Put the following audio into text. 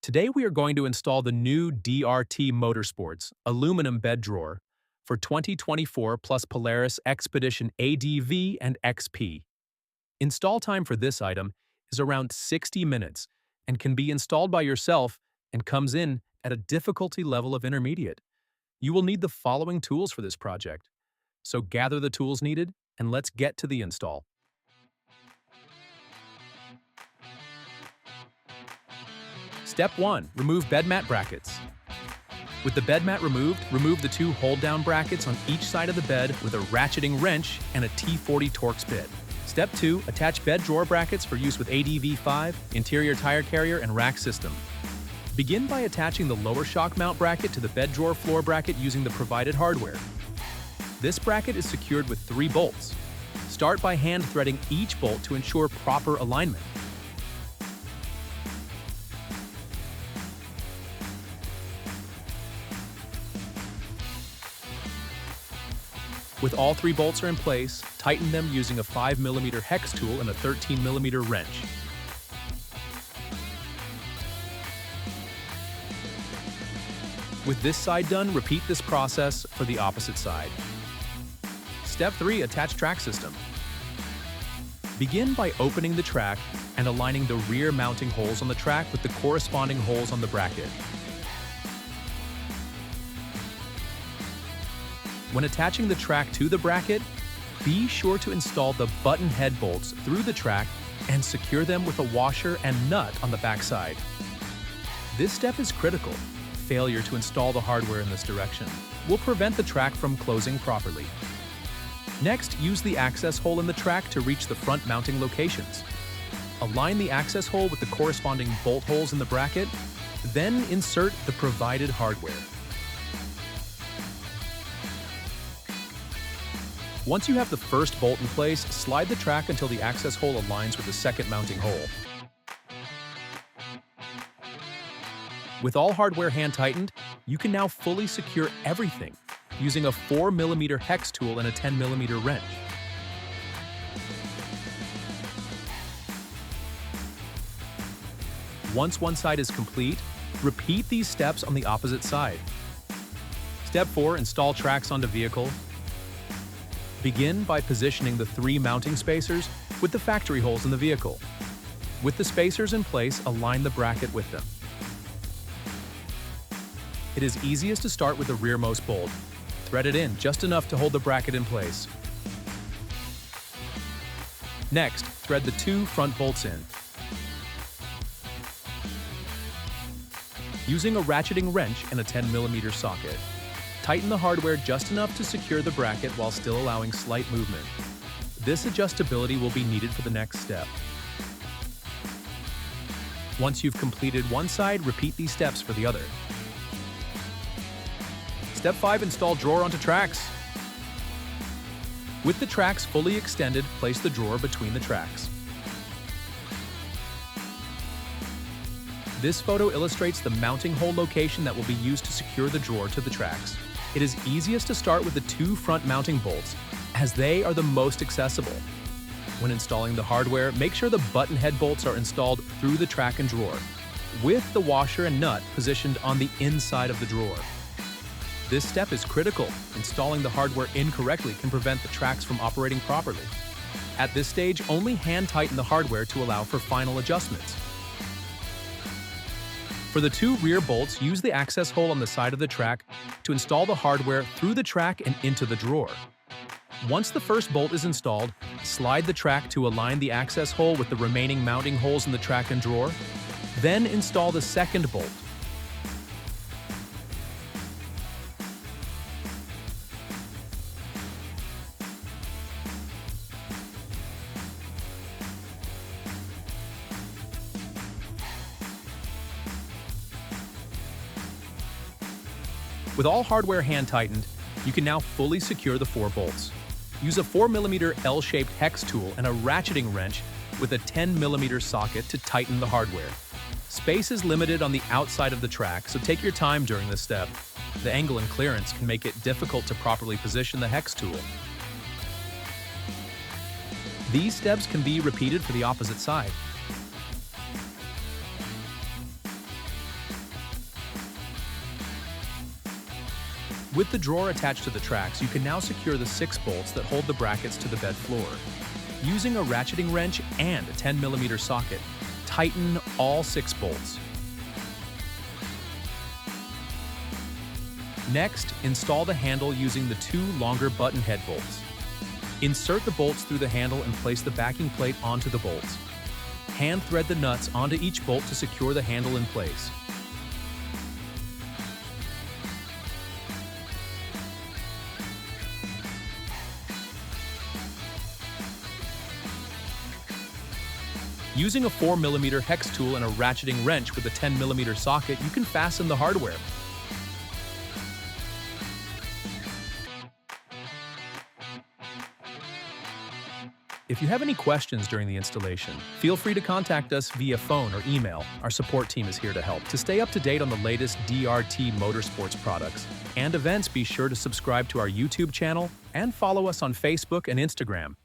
Today we are going to install the new DRT Motorsports aluminum bed drawer for 2024 plus Polaris XPEDITION ADV and XP. Install time for this item is around 60 minutes and can be installed by yourself and comes in at a difficulty level of intermediate. You will need the following tools for this project. So gather the tools needed and let's get to the install. Step 1. Remove bed mat brackets. With the bed mat removed, remove the two hold-down brackets on each side of the bed with a ratcheting wrench and a T40 Torx bit. Step 2. Attach bed drawer brackets for use with ADV5, interior tire carrier, and rack system. Begin by attaching the lower shock mount bracket to the bed drawer floor bracket using the provided hardware. This bracket is secured with 3 bolts. Start by hand threading each bolt to ensure proper alignment. With all 3 bolts are in place, tighten them using a 5mm hex tool and a 13mm wrench. With this side done, repeat this process for the opposite side. Step 3. Attach track system. Begin by opening the track and aligning the rear mounting holes on the track with the corresponding holes on the bracket. When attaching the track to the bracket, be sure to install the button head bolts through the track and secure them with a washer and nut on the back side. This step is critical. Failure to install the hardware in this direction will prevent the track from closing properly. Next, use the access hole in the track to reach the front mounting locations. Align the access hole with the corresponding bolt holes in the bracket, then insert the provided hardware. Once you have the first bolt in place, slide the track until the access hole aligns with the second mounting hole. With all hardware hand tightened, you can now fully secure everything using a 4mm hex tool and a 10mm wrench. Once one side is complete, repeat these steps on the opposite side. Step 4. Install tracks onto vehicle. Begin by positioning the 3 mounting spacers with the factory holes in the vehicle. With the spacers in place, align the bracket with them. It is easiest to start with the rearmost bolt. Thread it in just enough to hold the bracket in place. Next, thread the 2 front bolts in. Using a ratcheting wrench and a 10mm socket, tighten the hardware just enough to secure the bracket while still allowing slight movement. This adjustability will be needed for the next step. Once you've completed one side, repeat these steps for the other. Step 5. Install drawer onto tracks. With the tracks fully extended, place the drawer between the tracks. This photo illustrates the mounting hole location that will be used to secure the drawer to the tracks. It is easiest to start with the 2 front mounting bolts, as they are the most accessible. When installing the hardware, make sure the button head bolts are installed through the track and drawer, with the washer and nut positioned on the inside of the drawer. This step is critical. Installing the hardware incorrectly can prevent the tracks from operating properly. At this stage, only hand tighten the hardware to allow for final adjustments. For the 2 rear bolts, use the access hole on the side of the track to install the hardware through the track and into the drawer. Once the first bolt is installed, slide the track to align the access hole with the remaining mounting holes in the track and drawer. Then install the second bolt. With all hardware hand tightened, you can now fully secure the 4 bolts. Use a 4mm L-shaped hex tool and a ratcheting wrench with a 10mm socket to tighten the hardware. Space is limited on the outside of the track, so take your time during this step. The angle and clearance can make it difficult to properly position the hex tool. These steps can be repeated for the opposite side. With the drawer attached to the tracks, you can now secure the 6 bolts that hold the brackets to the bed floor. Using a ratcheting wrench and a 10mm socket, tighten all 6 bolts. Next, install the handle using the 2 longer button head bolts. Insert the bolts through the handle and place the backing plate onto the bolts. Hand thread the nuts onto each bolt to secure the handle in place. Using a 4mm hex tool and a ratcheting wrench with a 10mm socket, you can fasten the hardware. If you have any questions during the installation, feel free to contact us via phone or email. Our support team is here to help. To stay up to date on the latest DRT Motorsports products and events, be sure to subscribe to our YouTube channel and follow us on Facebook and Instagram.